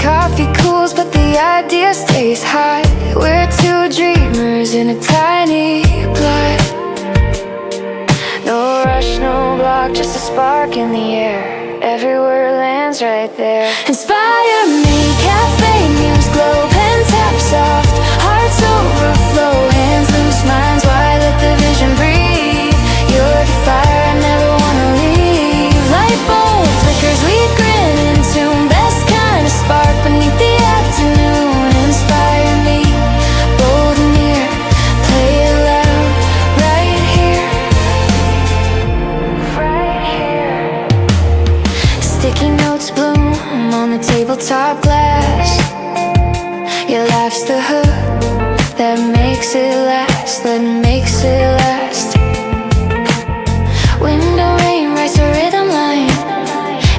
Coffee cools but the idea stays high, we're two dreamers in a tiny plot. No rush, no block, just a spark in the air, every word lands right there. Inspire me, cafe muse glow, pen tap soft, hearts overflow, hands loose, minds wide, let the vision breathe. You're the fire I never wanna leave, light bulb flickers, we grin in tune, best kind of spark beneath the afternoon. Inspire me, bold and near, play it loud, right here, right here. Sticky notes bloom on the tabletop glass, your laugh's the hook that makes it last, that makes it last. Window rain writes a rhythm line,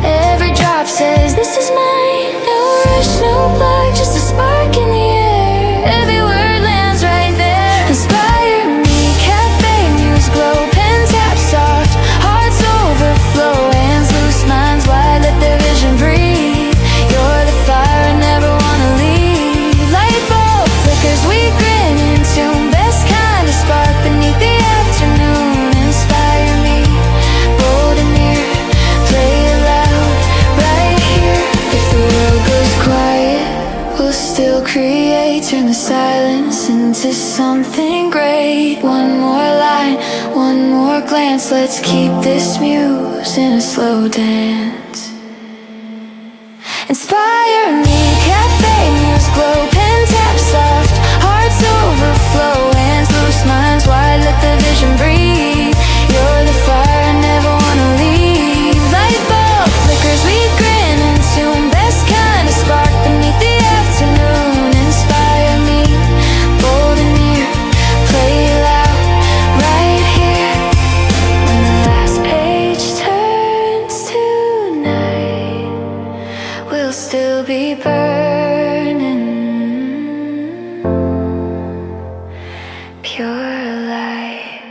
every drop says this is mine. No rush, no block, just a spark in the air. create, turn the silence into something great. One more line, one more glance, let's keep this muse in a slow dance. Inspire me, cafe muse glow, pen tap soft, hearts overflow, hands loose, minds wide, let the vision breathe. You're the fire, I never wanna leave. Light bulb flickers, we grin and tune, best kind of spark beneath the afternoon. Inspire me, bold and near, play loud, right here. When the last page turns to night, we'll still be burning pure light.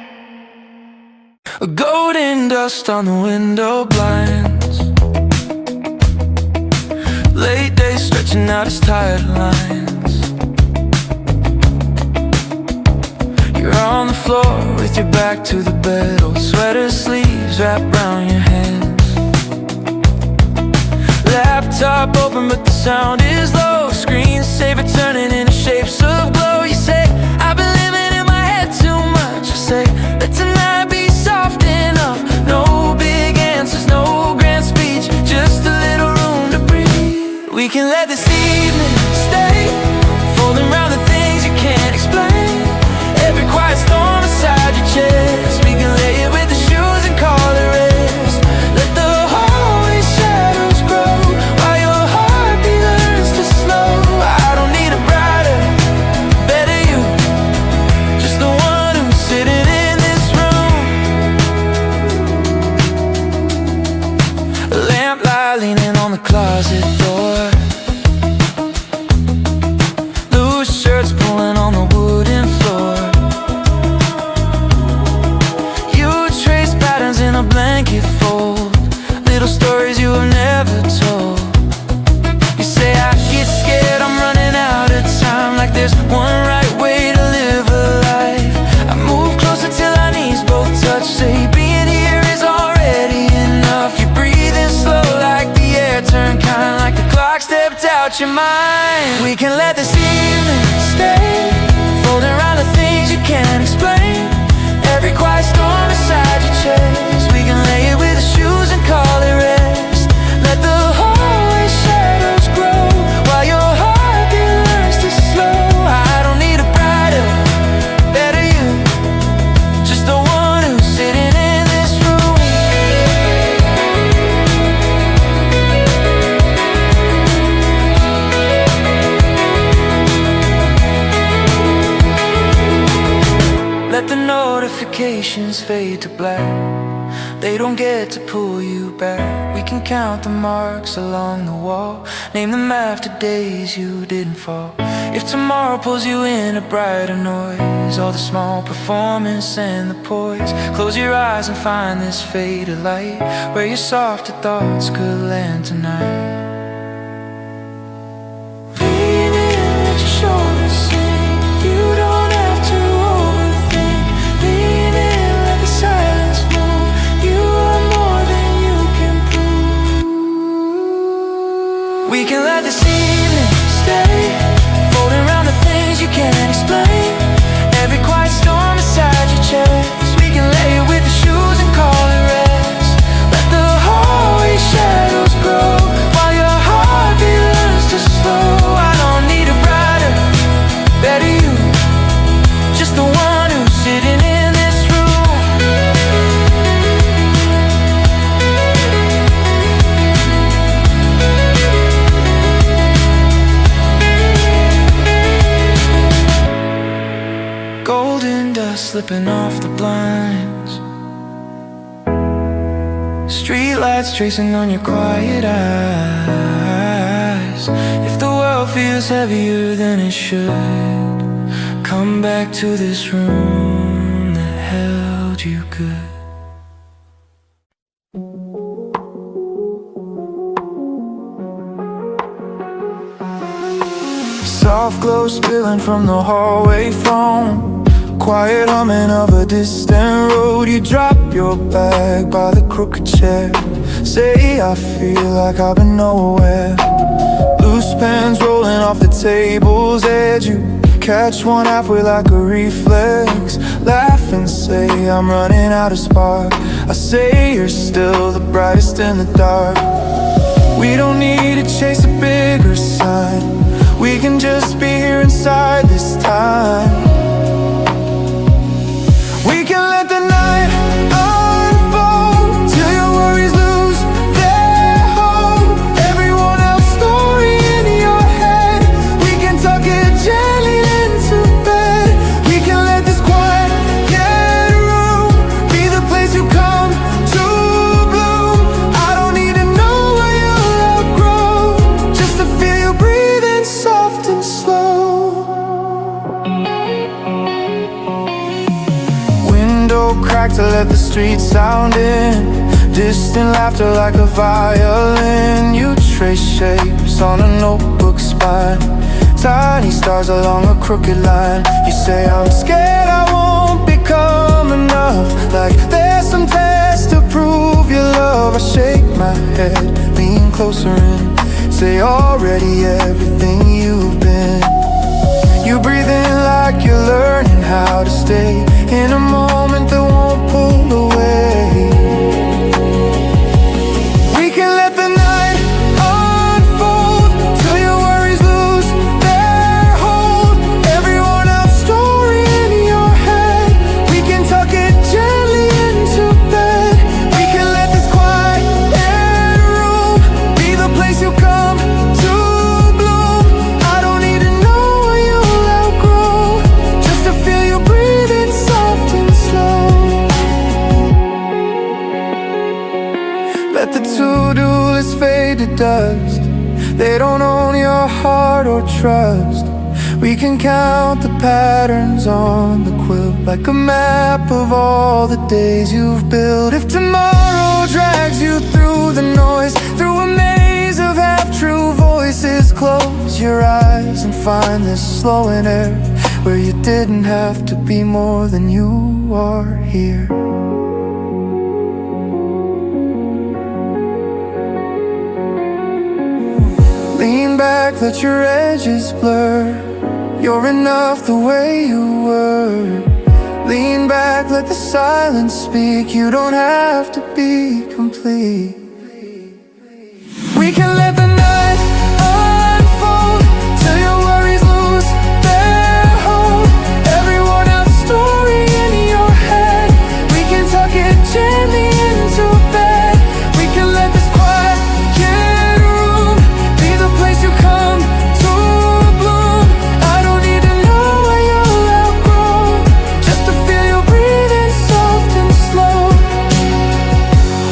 Golden dust on the window blinds, late day stretching out its tired lines. You're on the floor with your back to the bed, old sweater sleeves wrapped around your hands. Laptop open but the sound is low, screensaver turning into shapes of glow. You say, I've been living in my head too much. I say, let tonight be soft enough. No big answers, no grand speech, just a little room to breathe. We can let this evening stay, folding around the things you can't explain. Every quiet storm inside your chest, we can lay it with the shoes and call it rest. Let the hallway shadows grow while your heartbeat learns to slow. I don't need a brighter, better you, just the one who's sitting in this room. A lamp light leaning on the closet door, loose shirts pulling on the wooden floor. You trace patterns in a blanket fold, little stories you have never told. You say I get scared, I'm running out of time, like there's one right way to live a life. I move closer till our knees both touch, say being here is already enough. You're breathing slow like the air turned kind, like the clock stepped out your mind. We can let this evening stay, folding around the things you can't explain. Every quiet storm inside your chest, we can lay it with the shoes and call it rest. Let the hallway shadows grow while your heartbeat learns to slow. I don't need a brighter, better you, just the one who's sitting in this room. Let the notifications fade to black, they don't get to pull you back. We can count the marks along the wall, name them after days you didn't fall. If tomorrow pulls you in a brighter noise, all the small performance and the poise, close your eyes and find this faded light, where your softer thoughts could land tonight. Lean in, let your shoulders sink, you don't have to overthink. Lean in, let the silence move, you are more than you can prove. We can let this evening stay, folding around the things you can't explain. Every quiet storm inside your chest, we can lay it with the shoes and call it rest. Let the hallway shadows grow while your heartbeat learns to slow. I don't need a brighter, better you, just the one who's sitting in this room. Golden dust slipping off the blinds, street lights tracing on your quiet eyes. If the world feels heavier than it should, come back to this room that held you good. Soft glow spilling from the hallway phone, quiet humming of a distant road. You drop your bag by the crooked chair, say I feel like I've been nowhere. Blue loose pens rolling off the table's edge. You catch one halfway like a reflex. Laugh and say I'm running out of spark. I say you're still the brightest in the dark. We don't need to chase a bigger sign. We can just be here inside this time. We can let the night unfold till your worries lose their hold. Everyone else's story in your head. We can tuck it gently into bed. We can let this quiet room be the place you come to bloom. I don't need to know where you'll outgrow, just to feel you breathing soft and slow. Window crack to let the street sound in. Distant laughter like a violin. You trace shapes on a notebook spine. Tiny stars along a crooked line. You say I'm scared I won't become enough, like there's some test to prove your love. I shake my head, lean closer in, say already everything you've been. You breathe in like you're learning how to stay in a moment that won't pull away. We can let the night unfold till your worries lose their hold. Everyone else's story in your head. We can tuck it gently into bed. We can let this quiet room be the place you come to bloom. I don't need to know where you'll outgrow, just to feel you breathing soft and slow. Let the to-do list fade to dust. They don't own your heart or trust. We can count the patterns on the quilt like a map of all the days you've built. If tomorrow drags you through the noise, through a maze of half-true voices, close your eyes and find this slowing air where you didn't have to be more than you are here. Lean back, let your edges blur. You're enough the way you were. Lean back, let the silence speak. You don't have to be complete. We can let the night unfold till your worries lose their hold. Everyone else's story in your head. We can tuck it gently into bed. We can let this quiet room be the place you come to bloom. I don't need to know where you'll outgrow, just to feel you breathing soft and slow.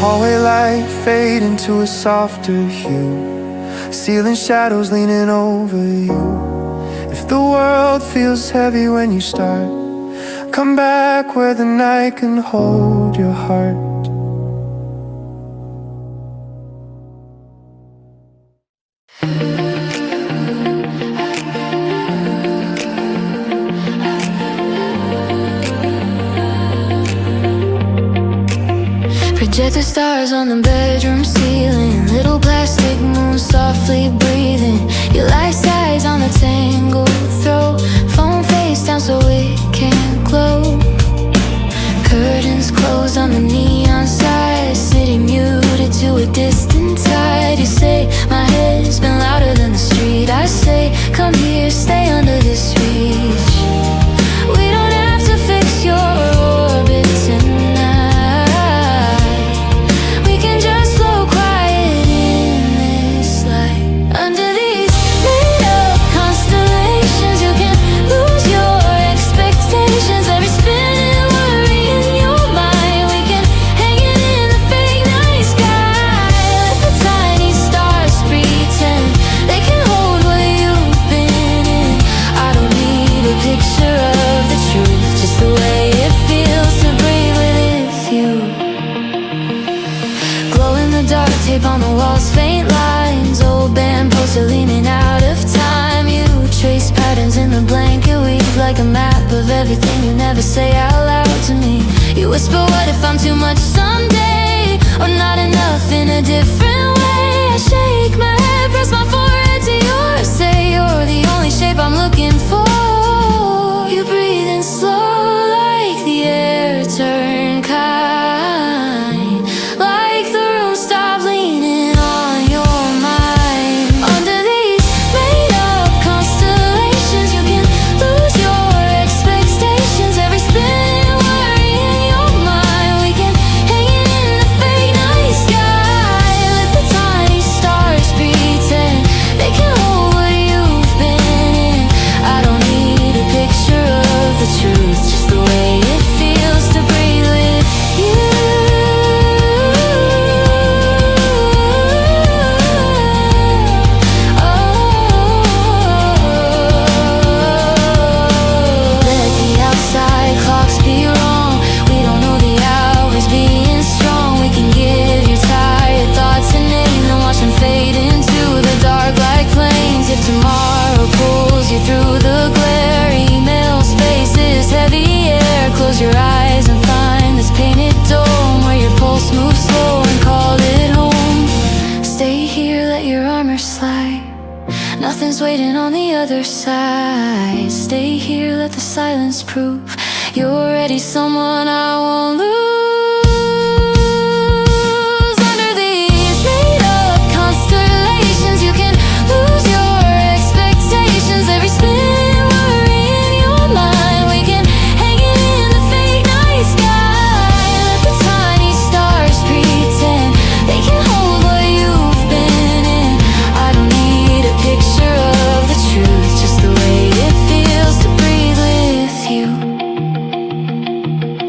Hallway light fade into a softer hue. Ceiling shadows leaning over you. If the world feels heavy when you start, come back where the night can hold your heart. Projector stars on the bedroom ceiling. Little plastic moons softly breathing. Your life size on the tangled throat. Phone face down so it can't glow. Curtains closed on the neon side. City muted to a distant tide. You say my head's been louder than the street. I say come here, stay under this reach. We don't have to fix your orbit tonight. We can just flow quiet in this light. Under these made up constellations, you can lose your expectations. Every spinning worry in your mind, we can hang it in the fake night sky. Let the tiny stars pretend they can hold what you've been in. I don't need a picture of the truth, just the way it feels to breathe with you. Glow in the dark, tape on the walls, faint lines. Old band poster leaning out of time. You trace patterns in the blanket weave like a map of everything you never say out loud to me. You whisper, what if I'm too much someday, or not enough in a different way? I shake my head, press my forehead to your shape I'm looking for. You breathe in slow like the air turn kind, like the room stop leaning on your mind. Under these made up constellations, you can lose your expectations. Every spin worry in your mind, we can hang it in the fake night sky. Let the tiny stars pretend they can hold what you've been in. I don't need a picture of the truth, just the way it feels to breathe with you. Let the outside clocks be wrong. We don't know the hours being strong. We can give your tired thoughts a name and watch them fade into the dark like flames. If tomorrow pulls you through the glare, emails, faces, heavy air. Close your eyes and find this painted dome where your pulse moves slow and call it home. Stay here, let your armor slide. Nothing's waiting on the other side. Stay here, let the silence prove you're already someone I won't lose. Under these made up constellations, you can lose your expectations. Every spin worry in your mind, we can hang it in the fake night sky. Let the tiny stars pretend they can hold what you've been in. I don't need a picture of the truth, just the way it feels to breathe with you.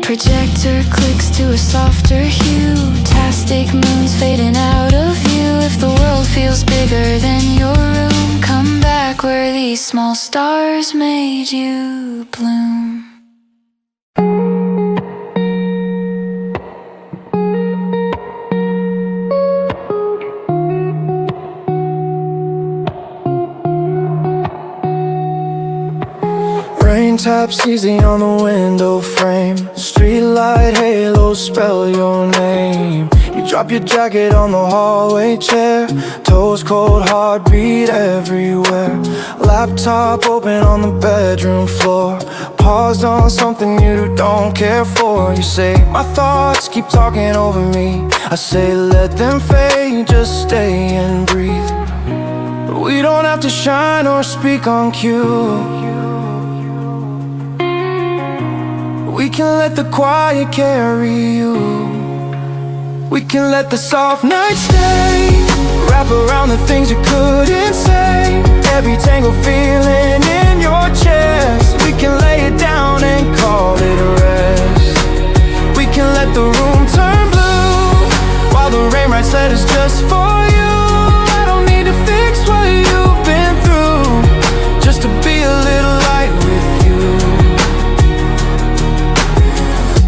Projector clicks to a softer hue, tastic moons fading out of view. If the world feels bigger than your room, come back where these small stars made you bloom. Rain taps easy on the window frame. Streetlight halos spell your name. You drop your jacket on the hallway chair. Toes cold, heartbeat everywhere. Laptop open on the bedroom floor. Paused on something you don't care for. You say, my thoughts keep talking over me. I say, let them fade, just stay and breathe. We don't have to shine or speak on cue. We can let the quiet carry you. We can let the soft nights stay, wrap around the things you couldn't say. Every tangled feeling in your chest, we can lay it down and call it a rest. We can let the room turn blue while the rain writes letters just for you. I don't need to fix what you've been through, just to be a little light with you.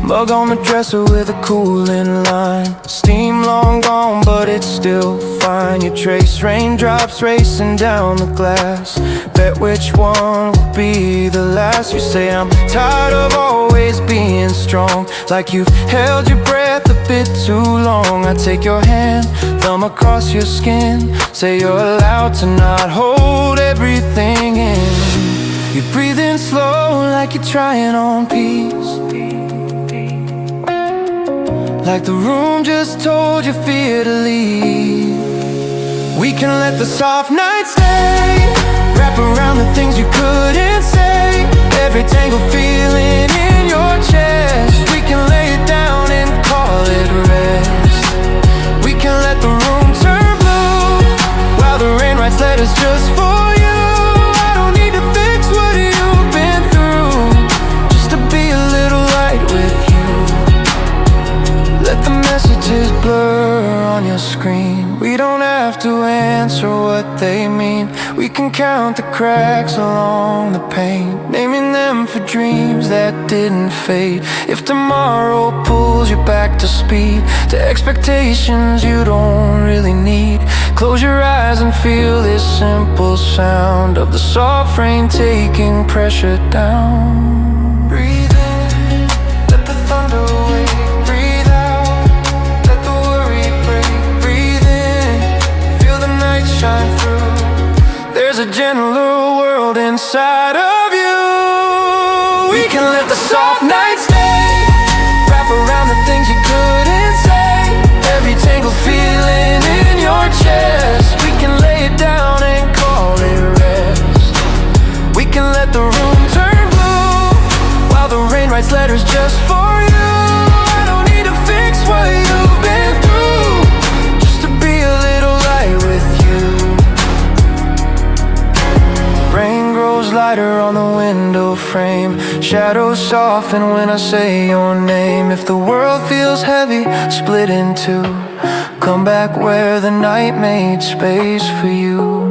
Mug on the dresser with a cooling line. Steam long gone, but it's still fine. You trace raindrops racing down the glass. Bet which one will be the last. You say I'm tired of always being strong, like you've held your breath a bit too long. I take your hand, thumb across your skin. Say you're allowed to not hold everything in. You breathe in slow like you're trying on peace, like the room just told you fear to leave. We can let the soft nights stay, wrap around the things you couldn't say. Every tangled feeling in your chest, we can lay it down and call it rest. We can let the room turn blue while the rain writes letters just for you. I don't need to fix what you've been through, just to be a little light with you. Let the messages blur on your screen. We don't have to answer what they mean. We can count the cracks along the pain, naming them for dreams that didn't fade. If tomorrow pulls you back to speed, to expectations you don't really need, close your eyes and feel this simple sound of the soft rain taking pressure down. Breathe in, let the thunder wake. Breathe out, let the worry break. Breathe in, feel the night shine through. There's a a gentler world inside of you. We can let the soft nights stay, wrap around the things you couldn't say. Every tangled feeling in your chest, we can lay it down and call it rest. We can let the room turn blue while the rain writes letters just for you. I don't need to fix what you've been through, just to be a little light with you. Rain grows lighter on the window frame, shadows soften when I say your name. If the world feels heavy, split in two, come back where the night made space for you.